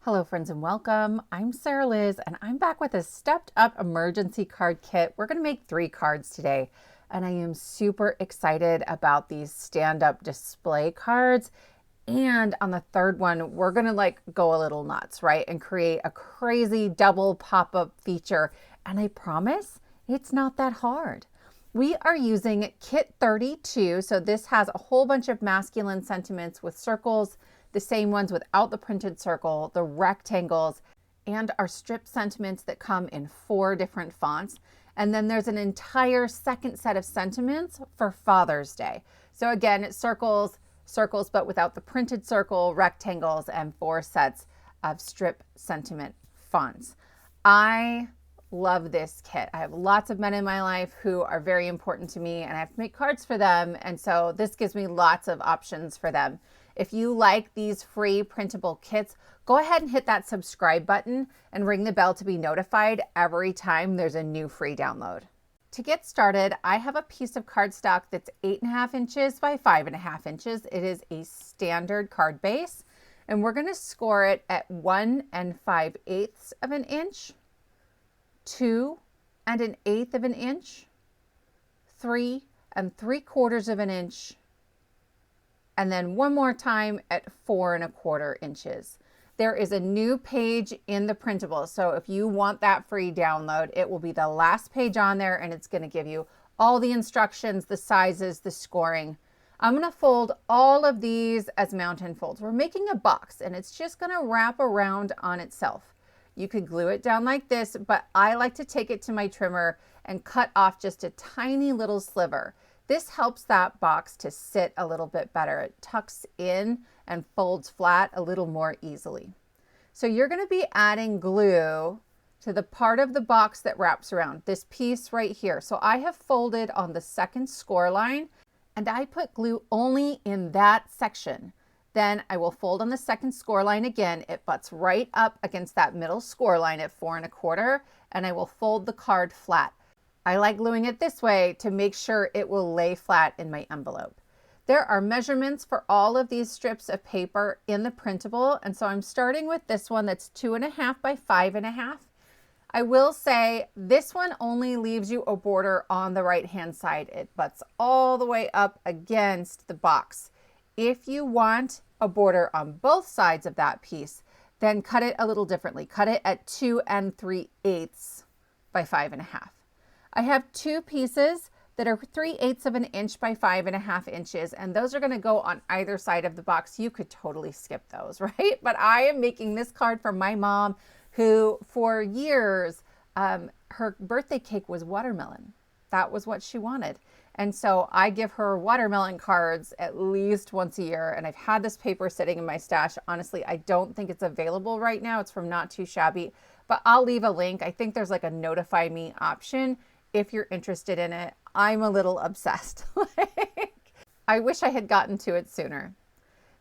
Hello friends and welcome. I'm Sarah Liz and I'm back with a stepped up emergency card kit. We're going to make 3 cards today and I am super excited about these stand-up display cards. And on the third one, we're going to go a little nuts, right? And create a crazy double pop-up feature. And I promise it's not that hard. We are using kit 32. So this has a whole bunch of masculine sentiments with circles, the same ones without the printed circle, the rectangles, and our strip sentiments that come in 4 different fonts. And then there's an entire second set of sentiments for Father's Day. So again, it's circles, but without the printed circle, rectangles, and 4 sets of strip sentiment fonts. I love this kit. I have lots of men in my life who are very important to me and I have to make cards for them. And so this gives me lots of options for them. If you like these free printable kits, go ahead and hit that subscribe button and ring the bell to be notified every time there's a new free download. To get started, I have a piece of cardstock that's 8.5 inches by 5.5 inches. It is a standard card base, and we're going to score it at 1 5/8 of an inch, 2 1/8 of an inch, 3 3/4 of an inch, and then one more time at 4 1/4 inches. There is a new page in the printable, so if you want that free download, it will be the last page on there and it's going to give you all the instructions, the sizes, the scoring. I'm going to fold all of these as mountain folds. We're making a box and it's just going to wrap around on itself. You could glue it down like this, but I like to take it to my trimmer and cut off just a tiny little sliver. This helps that box to sit a little bit better. It tucks in and folds flat a little more easily. So you're going to be adding glue to the part of the box that wraps around, this piece right here. So I have folded on the second score line and I put glue only in that section. Then I will fold on the second score line again. It butts right up against that middle score line at 4 1/4 and I will fold the card flat. I like gluing it this way to make sure it will lay flat in my envelope. There are measurements for all of these strips of paper in the printable, and so I'm starting with this one that's 2.5 by 5.5. I will say this one only leaves you a border on the right hand side. It butts all the way up against the box. If you want a border on both sides of that piece, then cut it a little differently. Cut it at 2 3/8 by 5.5. I have 2 pieces that are 3/8 of an inch by 5.5 inches, and those are going to go on either side of the box. You could totally skip those, right? But I am making this card for my mom, who for years, her birthday cake was watermelon. That was what she wanted. And so I give her watermelon cards at least once a year, and I've had this paper sitting in my stash. Honestly, I don't think it's available right now. It's from Not Too Shabby, but I'll leave a link. I think there's like a notify me option if you're interested in it. I'm a little obsessed. I wish I had gotten to it sooner.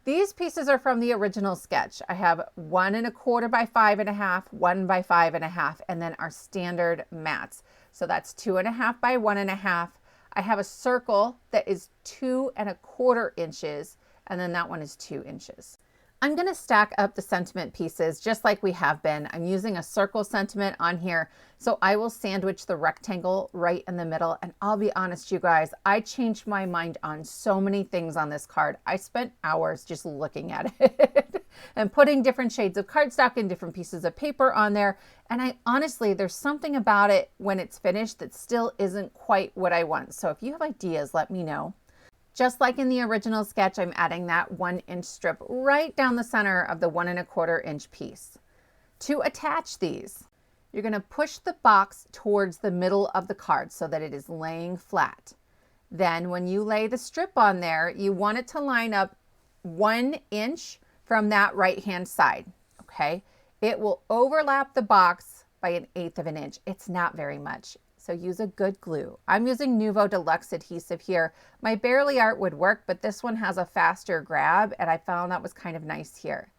These pieces are from the original sketch. I have 1 1/4 by 5.5, 1 by 5.5, and then our standard mats. So that's 2.5 by 1.5. I have a circle that is 2 1/4 inches, and then that one is 2 inches. I'm going to stack up the sentiment pieces just like we have been. I'm using a circle sentiment on here, so I will sandwich the rectangle right in the middle. And I'll be honest, you guys, I changed my mind on so many things on this card. I spent hours just looking at it and putting different shades of cardstock and different pieces of paper on there. And I honestly, there's something about it when it's finished that still isn't quite what I want. So if you have ideas, let me know. Just like in the original sketch, I'm adding that 1 inch strip right down the center of the 1 1/4 inch piece. To attach these, you're going to push the box towards the middle of the card so that it is laying flat. Then when you lay the strip on there, you want it to line up 1 inch from that right hand side. Okay, it will overlap the box by 1/8 of an inch. It's not very much. So use a good glue. I'm using Nuvo Deluxe adhesive here. My Barely Art would work, but this one has a faster grab and I found that was kind of nice here.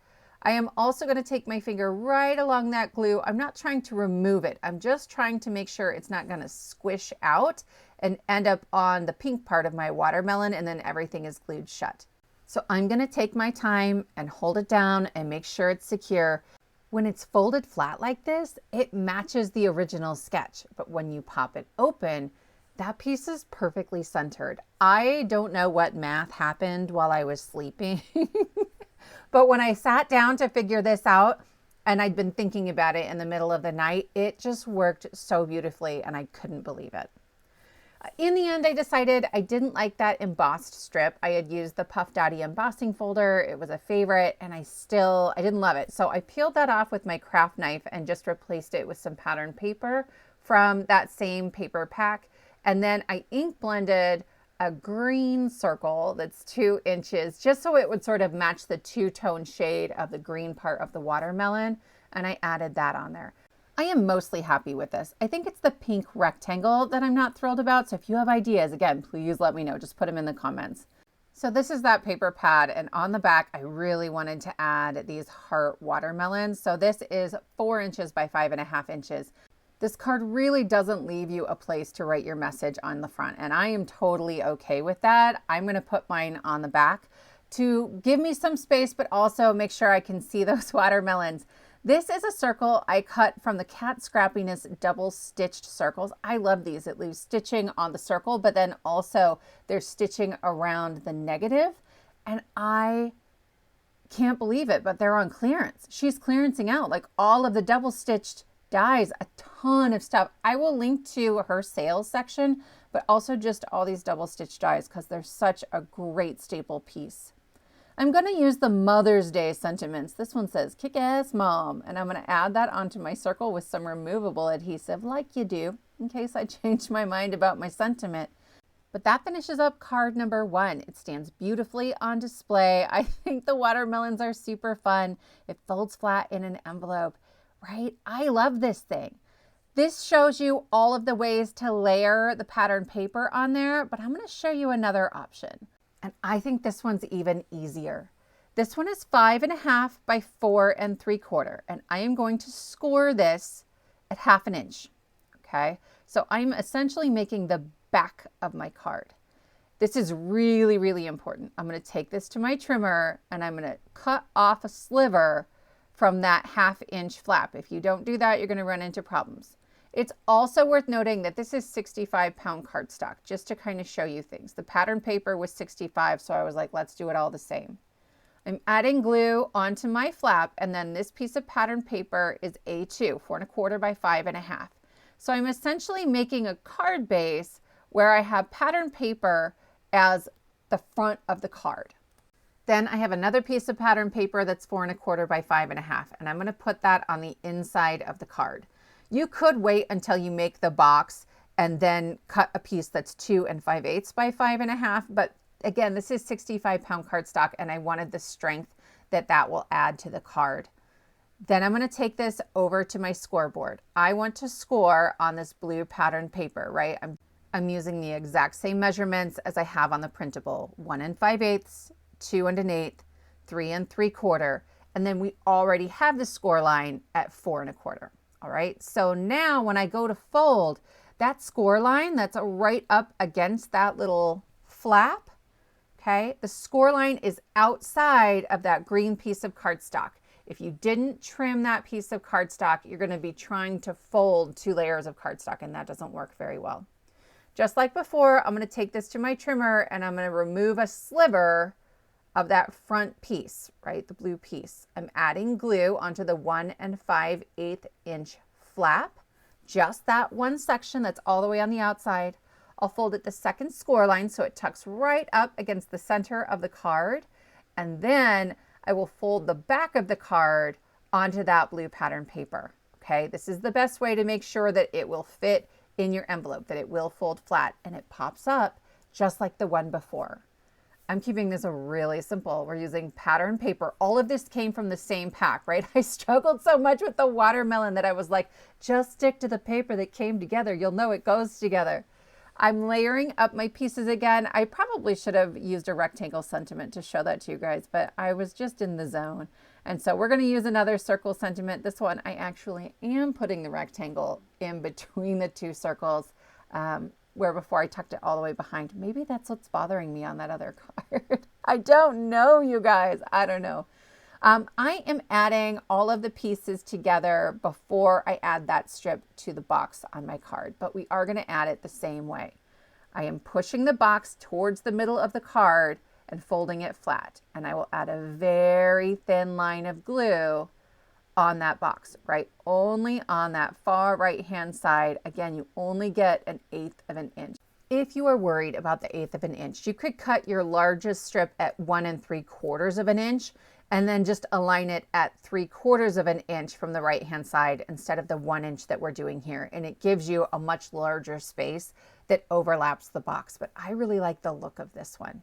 I am also going to take my finger right along that glue. I'm not trying to remove it. I'm just trying to make sure it's not going to squish out and end up on the pink part of my watermelon and then everything is glued shut. So I'm going to take my time and hold it down and make sure it's secure. When it's folded flat like this, it matches the original sketch, but when you pop it open, that piece is perfectly centered. I don't know what math happened while I was sleeping, but when I sat down to figure this out, and I'd been thinking about it in the middle of the night, it just worked so beautifully and I couldn't believe it. In the end, I decided I didn't like that embossed strip. I had used the Puff Dotty embossing folder. It was a favorite and I didn't love it. So I peeled that off with my craft knife and just replaced it with some pattern paper from that same paper pack. And then I ink blended a green circle that's 2 inches just so it would sort of match the two-tone shade of the green part of the watermelon. And I added that on there. I am mostly happy with this. I think it's the pink rectangle that I'm not thrilled about. So if you have ideas, again, please let me know. Just put them in the comments. So this is that paper pad, and on the back, I really wanted to add these heart watermelons. So this is 4 inches by 5.5 inches. This card really doesn't leave you a place to write your message on the front, and I am totally okay with that. I'm going to put mine on the back to give me some space, but also make sure I can see those watermelons. This is a circle I cut from the Cat Scrappiness double stitched circles. I love these. It leaves stitching on the circle, but then also there's stitching around the negative. And I can't believe it, but they're on clearance. She's clearancing out like all of the double stitched dies, a ton of stuff. I will link to her sales section, but also just all these double stitched dies because they're such a great staple piece. I'm going to use the Mother's Day sentiments. This one says, kick-ass mom. And I'm going to add that onto my circle with some removable adhesive like you do, in case I change my mind about my sentiment. But that finishes up card number 1. It stands beautifully on display. I think the watermelons are super fun. It folds flat in an envelope, right? I love this thing. This shows you all of the ways to layer the pattern paper on there, but I'm going to show you another option. And I think this one's even easier. This one is 5.5 by 4 3/4. And I am going to score this at 1/2 inch. Okay. So I'm essentially making the back of my card. This is really, really important. I'm going to take this to my trimmer and I'm going to cut off a sliver from that 1/2 inch flap. If you don't do that, you're going to run into problems. It's also worth noting that this is 65-pound cardstock, just to kind of show you things. The pattern paper was 65, so I was like, let's do it all the same. I'm adding glue onto my flap, and then this piece of pattern paper is A2, 4 1/4 by 5.5. So I'm essentially making a card base where I have pattern paper as the front of the card. Then I have another piece of pattern paper that's 4 1/4 by 5.5, and I'm going to put that on the inside of the card. You could wait until you make the box and then cut a piece that's 2 5/8 by 5.5. But again, this is 65-pound cardstock and I wanted the strength that will add to the card. Then I'm going to take this over to my scoreboard. I want to score on this blue pattern paper, right? I'm using the exact same measurements as I have on the printable. 1 5/8, 2 1/8, 3 3/4. And then we already have the score line at 4 1/4. All right, so now when I go to fold, that score line that's right up against that little flap, okay, the score line is outside of that green piece of cardstock. If you didn't trim that piece of cardstock, you're going to be trying to fold 2 layers of cardstock, and that doesn't work very well. Just like before, I'm going to take this to my trimmer and I'm going to remove a sliver of that front piece, right, the blue piece. I'm adding glue onto the 1 5/8 inch flap, just that one section that's all the way on the outside. I'll fold it the second score line so it tucks right up against the center of the card, and then I will fold the back of the card onto that blue pattern paper. Okay, this is the best way to make sure that it will fit in your envelope, that it will fold flat and it pops up just like the one before. I'm keeping this really simple. We're using pattern paper. All of this came from the same pack, right? I struggled so much with the watermelon that I was like, just stick to the paper that came together. You'll know it goes together. I'm layering up my pieces again. I probably should have used a rectangle sentiment to show that to you guys, but I was just in the zone. And so we're going to use another circle sentiment. This one, I actually am putting the rectangle in between the 2 circles. Where before I tucked it all the way behind. Maybe that's what's bothering me on that other card. I don't know, you guys. I don't know. I am adding all of the pieces together before I add that strip to the box on my card, but we are going to add it the same way. I am pushing the box towards the middle of the card and folding it flat, and I will add a very thin line of glue on that box, right? Only on that far right hand side. Again, you only get 1/8 of an inch. If you are worried about the 1/8 of an inch, you could cut your largest strip at 1 3/4 of an inch and then just align it at 3/4 of an inch from the right hand side instead of the 1 inch that we're doing here. And it gives you a much larger space that overlaps the box. But I really like the look of this one.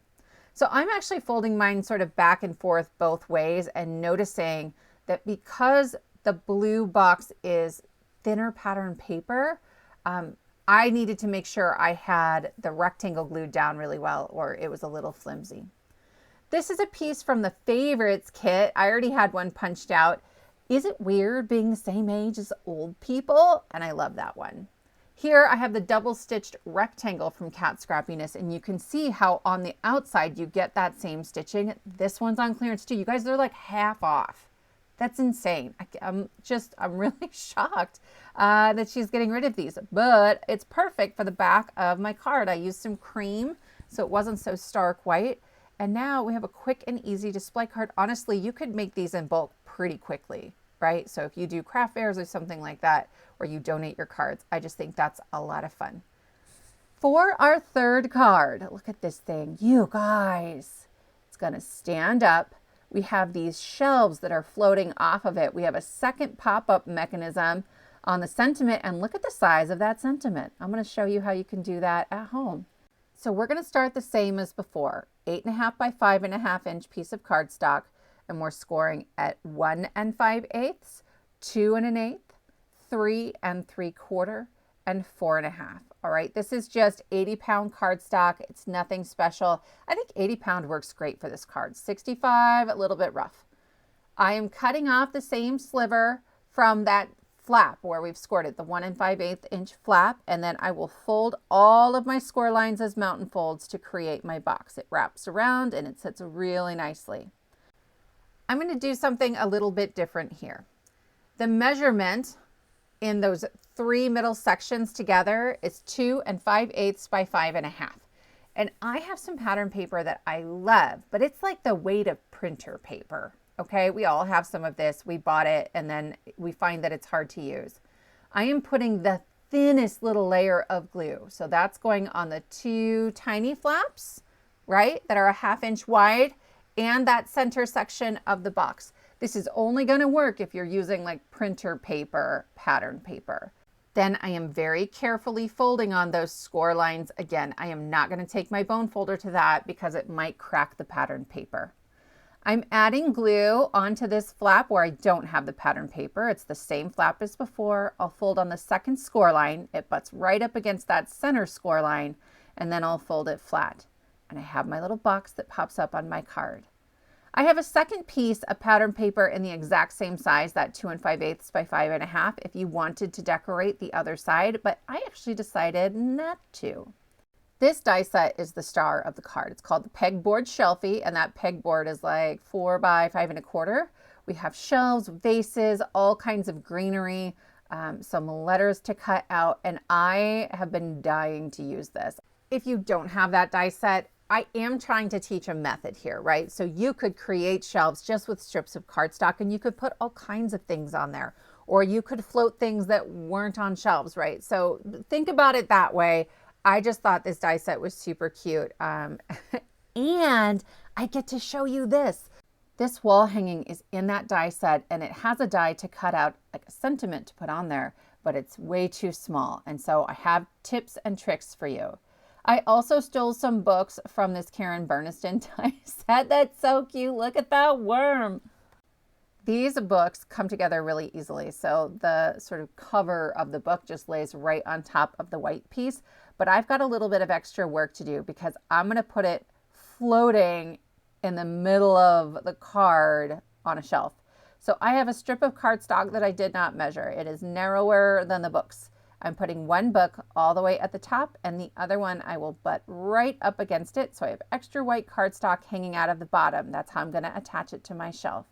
So I'm actually folding mine sort of back and forth both ways and noticing that because the blue box is thinner pattern paper, I needed to make sure I had the rectangle glued down really well, or it was a little flimsy. This is a piece from the favorites kit. I already had one punched out. Is it weird being the same age as old people? And I love that one. Here I have the double stitched rectangle from Cat Scrappiness, and you can see how on the outside you get that same stitching. This one's on clearance too. You guys, they're like half off. That's insane. I'm really shocked that she's getting rid of these, but it's perfect for the back of my card. I used some cream so it wasn't so stark white. And now we have a quick and easy display card. Honestly, you could make these in bulk pretty quickly, right? So if you do craft fairs or something like that, or you donate your cards, I just think that's a lot of fun. For our third card, look at this thing. You guys, it's gonna stand up. We have these shelves that are floating off of it. We have a second pop-up mechanism on the sentiment, and look at the size of that sentiment. I'm going to show you how you can do that at home. So we're going to start the same as before, 8.5 by 5.5 inch piece of cardstock, and we're scoring at 1 5/8, 2 1/8, 3 3/4, and 4 1/2. All right, this is just 80-pound cardstock. It's nothing special. I think 80-pound works great for this card. 65, a little bit rough. I am cutting off the same sliver from that flap where we've scored it, the 1 5/8 inch flap, and then I will fold all of my score lines as mountain folds to create my box. It wraps around and it sits really nicely. I'm going to do something a little bit different here. The measurement in those 3 middle sections together is 2 5/8 by 5.5. And I have some pattern paper that I love, but it's like the weight of printer paper. Okay, we all have some of this. We bought it and then we find that it's hard to use. I am putting the thinnest little layer of glue. So that's going on the 2 tiny flaps, right, that are a 1/2 inch wide, and that center section of the box. This is only going to work if you're using like printer paper, pattern paper. Then I am very carefully folding on those score lines. Again, I am not going to take my bone folder to that because it might crack the pattern paper. I'm adding glue onto this flap where I don't have the pattern paper. It's the same flap as before. I'll fold on the second score line. It butts right up against that center score line, and then I'll fold it flat. And I have my little box that pops up on my card. I have a second piece of pattern paper in the exact same size, that 2 5/8 by 5.5, if you wanted to decorate the other side, but I actually decided not to. This die set is the star of the card. It's called the Pegboard Shelfie, and that pegboard is like 4 by 5 1/4. We have shelves, vases, all kinds of greenery, some letters to cut out, and I have been dying to use this. If you don't have that die set, I am trying to teach a method here, right? So you could create shelves just with strips of cardstock, and you could put all kinds of things on there, or you could float things that weren't on shelves, right? So think about it that way. I just thought this die set was super cute. And I get to show you this. This wall hanging is in that die set, and it has a die to cut out like a sentiment to put on there, but it's way too small. And so I have tips and tricks for you. I also stole some books from this Karen Burniston die set. That's so cute. Look at that worm. These books come together really easily. So the sort of cover of the book just lays right on top of the white piece. But I've got a little bit of extra work to do because I'm going to put it floating in the middle of the card on a shelf. So I have a strip of cardstock that I did not measure. It is narrower than the books. I'm putting one book all the way at the top, and the other one I will butt right up against it. So I have extra white cardstock hanging out of the bottom. That's how I'm going to attach it to my shelf.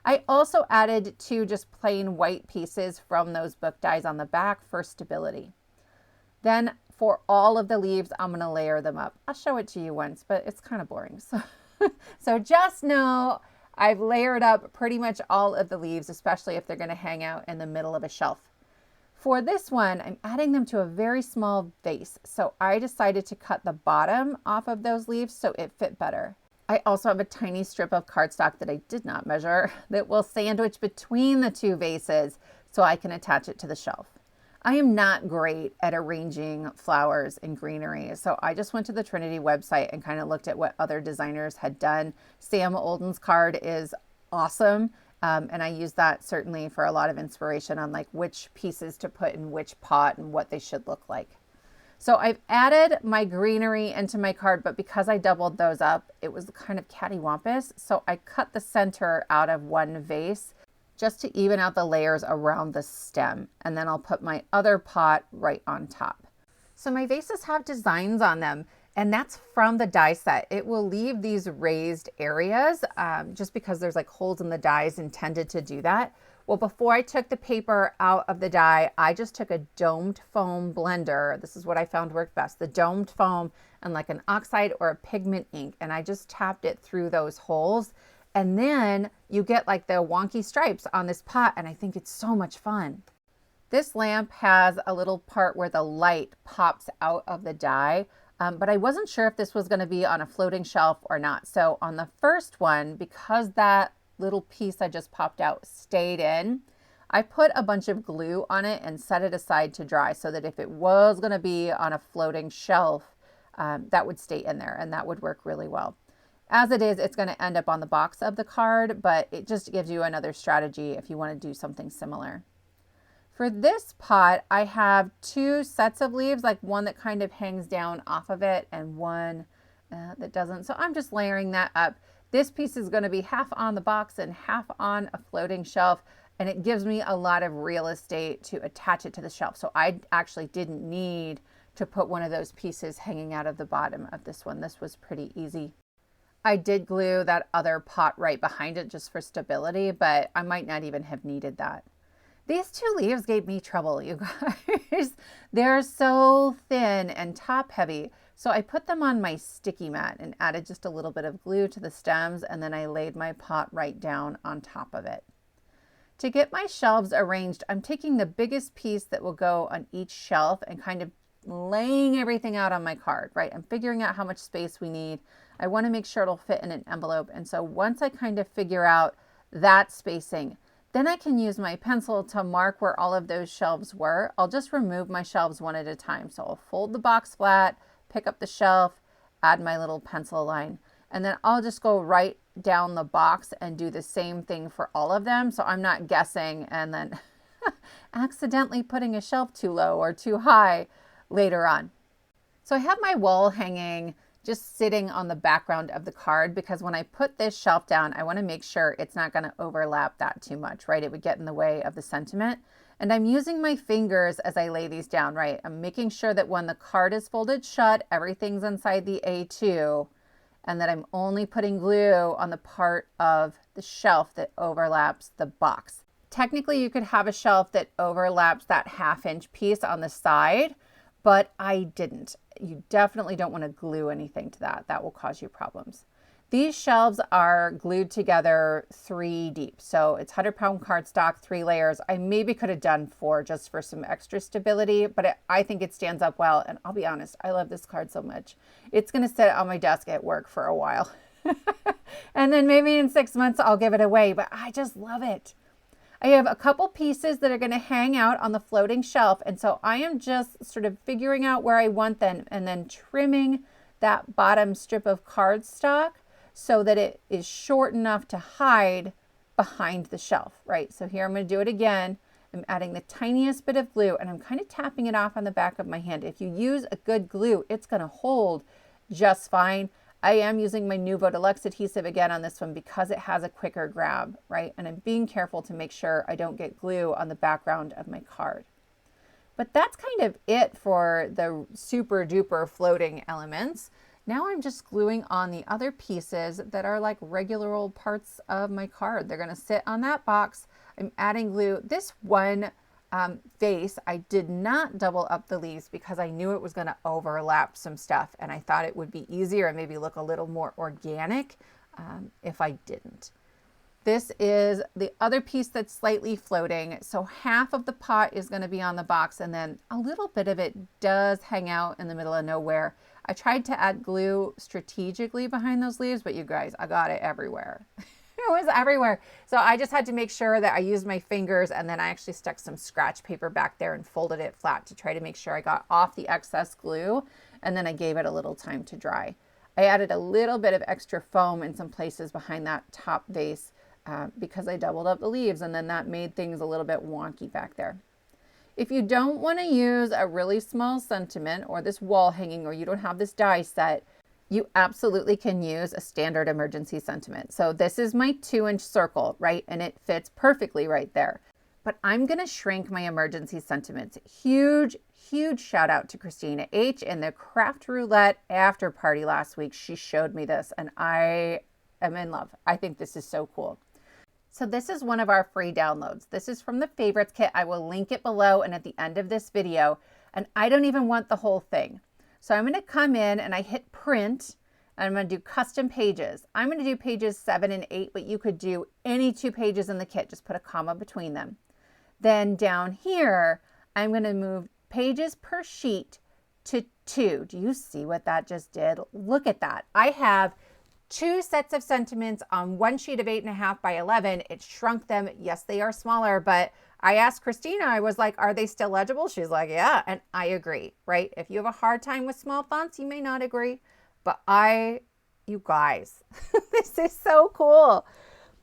I also added 2 just plain white pieces from those book dies on the back for stability. Then for all of the leaves, I'm going to layer them up. I'll show it to you once, but it's kind of boring. So just know I've layered up pretty much all of the leaves, especially if they're going to hang out in the middle of a shelf. For this one, I'm adding them to a very small vase. So I decided to cut the bottom off of those leaves so it fit better. I also have a tiny strip of cardstock that I did not measure that will sandwich between the 2 vases so I can attach it to the shelf. I am not great at arranging flowers and greenery, so I just went to the Trinity website and kind of looked at what other designers had done. Sam Olden's card is awesome, and I use that certainly for a lot of inspiration on like which pieces to put in which pot and what they should look like. So I've added my greenery into my card, but because I doubled those up, it was kind of cattywampus, so I cut the center out of one vase just to even out the layers around the stem. And then I'll put my other pot right on top. So my vases have designs on them, and that's from the die set. It will leave these raised areas just because there's like holes in the dies intended to do that. Well, before I took the paper out of the die, I just took a domed foam blender. This is what I found worked best. The domed foam and like an oxide or a pigment ink. And I just tapped it through those holes. And then you get like the wonky stripes on this pot, and I think it's so much fun. This lamp has a little part where the light pops out of the die, but I wasn't sure if this was going to be on a floating shelf or not. So on the first one, because that little piece I just popped out stayed in, I put a bunch of glue on it and set it aside to dry so that if it was going to be on a floating shelf, that would stay in there and that would work really well. As it is, it's going to end up on the box of the card, but it just gives you another strategy if you want to do something similar. For this pot, I have 2 sets of leaves, like one that kind of hangs down off of it and one that doesn't. So I'm just layering that up. This piece is going to be half on the box and half on a floating shelf, and it gives me a lot of real estate to attach it to the shelf. So I actually didn't need to put one of those pieces hanging out of the bottom of this one. This was pretty easy. I did glue that other pot right behind it just for stability, but I might not even have needed that. These 2 leaves gave me trouble, you guys. They're so thin and top heavy. So I put them on my sticky mat and added just a little bit of glue to the stems, and then I laid my pot right down on top of it. To get my shelves arranged, I'm taking the biggest piece that will go on each shelf and kind of laying everything out on my card, right? I'm figuring out how much space we need. I want to make sure it'll fit in an envelope. And so once I kind of figure out that spacing, then I can use my pencil to mark where all of those shelves were. I'll just remove my shelves one at a time. So I'll fold the box flat, pick up the shelf, add my little pencil line, and then I'll just go right down the box and do the same thing for all of them. So I'm not guessing and then accidentally putting a shelf too low or too high later on. So I have my wall hanging just sitting on the background of the card because when I put this shelf down, I want to make sure it's not going to overlap that too much, right? It would get in the way of the sentiment. And I'm using my fingers as I lay these down, right? I'm making sure that when the card is folded shut, everything's inside the A2, and that I'm only putting glue on the part of the shelf that overlaps the box. Technically, you could have a shelf that overlaps that 1/2-inch piece on the side, but I didn't. You definitely don't want to glue anything to that. That will cause you problems. These shelves are glued together 3 deep. So it's 100-pound cardstock, 3 layers. I maybe could have done 4 just for some extra stability, but I think it stands up well. And I'll be honest, I love this card so much. It's going to sit on my desk at work for a while. And then maybe in 6 months, I'll give it away, but I just love it. I have a couple pieces that are going to hang out on the floating shelf. And so I am just sort of figuring out where I want them and then trimming that bottom strip of cardstock so that it is short enough to hide behind the shelf, right? So here I'm going to do it again. I'm adding the tiniest bit of glue and I'm kind of tapping it off on the back of my hand. If you use a good glue, it's going to hold just fine. I am using my Nuvo Deluxe adhesive again on this one because it has a quicker grab, right? And I'm being careful to make sure I don't get glue on the background of my card. But that's kind of it for the super duper floating elements. Now I'm just gluing on the other pieces that are like regular old parts of my card. They're gonna sit on that box. I'm adding glue. This one vase, I did not double up the leaves because I knew it was gonna overlap some stuff, and I thought it would be easier and maybe look a little more organic if I didn't. This is the other piece that's slightly floating. So half of the pot is going to be on the box, and then a little bit of it does hang out in the middle of nowhere. I tried to add glue strategically behind those leaves, but you guys, I got it everywhere. It was everywhere. So I just had to make sure that I used my fingers, and then I actually stuck some scratch paper back there and folded it flat to try to make sure I got off the excess glue, and then I gave it a little time to dry. I added a little bit of extra foam in some places behind that top vase because I doubled up the leaves, and then that made things a little bit wonky back there. If you don't want to use a really small sentiment or this wall hanging, or you don't have this die set, you absolutely can use a standard emergency sentiment. So this is my 2-inch circle, right? And it fits perfectly right there. But I'm going to shrink my emergency sentiments. Huge shout out to Kristina H in the Craft Roulette after party last week. She showed me this and I am in love. I think this is so cool. So this is one of our free downloads. This is from the favorites kit. I will link it below and at the end of this video. And I don't even want the whole thing. So I'm going to come in and I hit print and I'm going to do custom pages. I'm going to do pages 7 and 8, but you could do any 2 pages in the kit. Just put a comma between them. Then down here, I'm going to move pages per sheet to 2. Do you see what that just did? Look at that. I have 2 sets of sentiments on one sheet of 8.5 by 11. It shrunk them. Yes, they are smaller, but I asked Kristina, I was like, are they still legible? She's like, yeah, and I agree, right? If you have a hard time with small fonts, you may not agree, but you guys, this is so cool.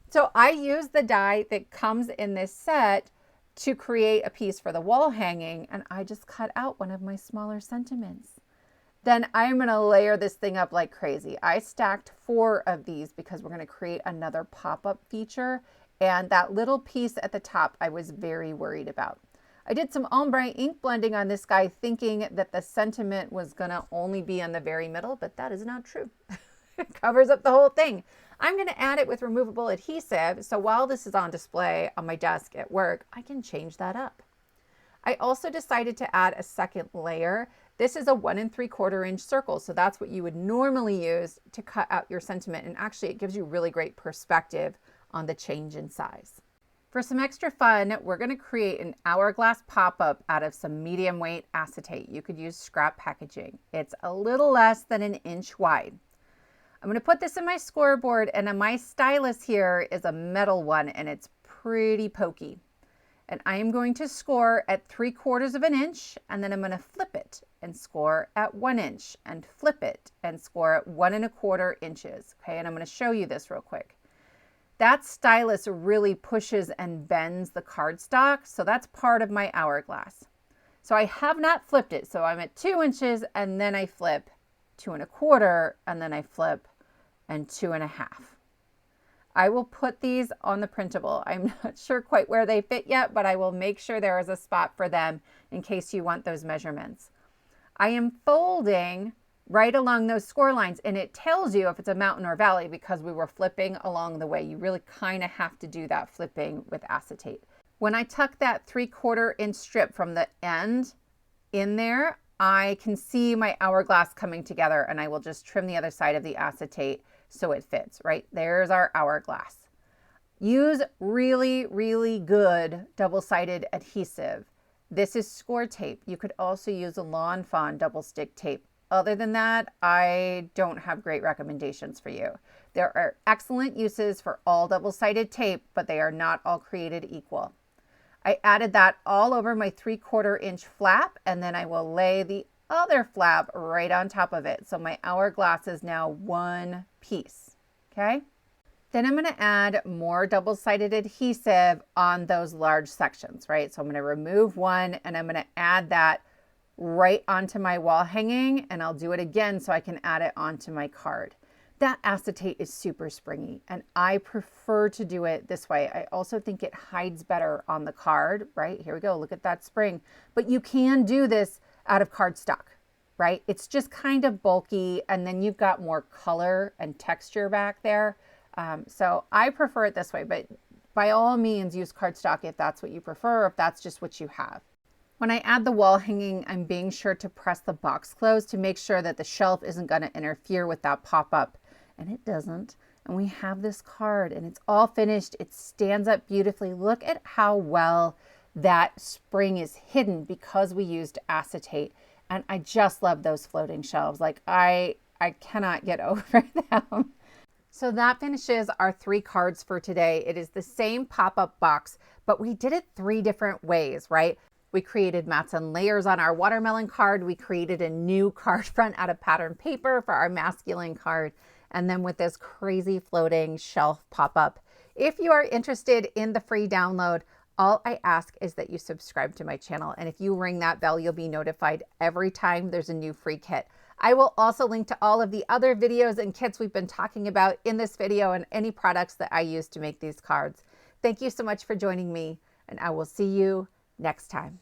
So I used the die that comes in this set to create a piece for the wall hanging, and I just cut out one of my smaller sentiments. Then I'm going to layer this thing up like crazy. I stacked 4 of these because we're going to create another pop-up feature. And that little piece at the top, I was very worried about. I did some ombre ink blending on this guy thinking that the sentiment was going to only be in the very middle, but that is not true. It covers up the whole thing. I'm going to add it with removable adhesive. So while this is on display on my desk at work, I can change that up. I also decided to add a second layer. This is a 1 3/4 inch circle. So that's what you would normally use to cut out your sentiment. And actually it gives you really great perspective on the change in size. For some extra fun, we're going to create an hourglass pop-up out of some medium weight acetate. You could use scrap packaging. It's a little less than 1 inch wide. I'm going to put this in my scoreboard, and my stylus here is a metal one and it's pretty pokey. And I am going to score at 3/4 of an inch, and then I'm going to flip it and score at 1 inch and flip it and score at 1 1/4 inches. Okay, and I'm going to show you this real quick. That stylus really pushes and bends the cardstock, so that's part of my hourglass. So I have not flipped it, so I'm at 2 inches and then I flip 2 1/4 and then I flip and 2 1/2. I will put these on the printable. I'm not sure quite where they fit yet, but I will make sure there is a spot for them in case you want those measurements. I am folding right along those score lines, and it tells you if it's a mountain or valley because we were flipping along the way. You really kind of have to do that flipping with acetate. When I tuck that 3/4 inch strip from the end in there, I can see my hourglass coming together, and I will just trim the other side of the acetate so it fits, right? There's our hourglass. Use really, really good double-sided adhesive. This is Scor-Tape. You could also use a Lawn Fawn double stick tape. Other than that, I don't have great recommendations for you. There are excellent uses for all double-sided tape, but they are not all created equal. I added that all over my 3/4 inch flap, and then I will lay the other flap right on top of it. So my hourglass is now one piece, okay? Then I'm gonna add more double-sided adhesive on those large sections, right? So I'm gonna remove one and I'm gonna add that right onto my wall hanging, and I'll do it again so I can add it onto my card. That acetate is super springy and I prefer to do it this way. I also think it hides better on the card, right? Here we go, look at that spring. But you can do this out of cardstock. right? It's just kind of bulky, and then you've got more color and texture back there. So I prefer it this way, but by all means use cardstock if that's what you prefer, or if that's just what you have. When I add the wall hanging, I'm being sure to press the box close to make sure that the shelf isn't going to interfere with that pop-up. And it doesn't. And we have this card and it's all finished. It stands up beautifully. Look at how well that spring is hidden because we used acetate. And I just love those floating shelves. Like I cannot get over them. So that finishes our 3 cards for today. It is the same pop-up box, but we did it 3 different ways, right? We created mats and layers on our watermelon card. We created a new card front out of pattern paper for our masculine card. And then with this crazy floating shelf pop-up. If you are interested in the free download, all I ask is that you subscribe to my channel. And if you ring that bell, you'll be notified every time there's a new free kit. I will also link to all of the other videos and kits we've been talking about in this video and any products that I use to make these cards. Thank you so much for joining me, and I will see you next time.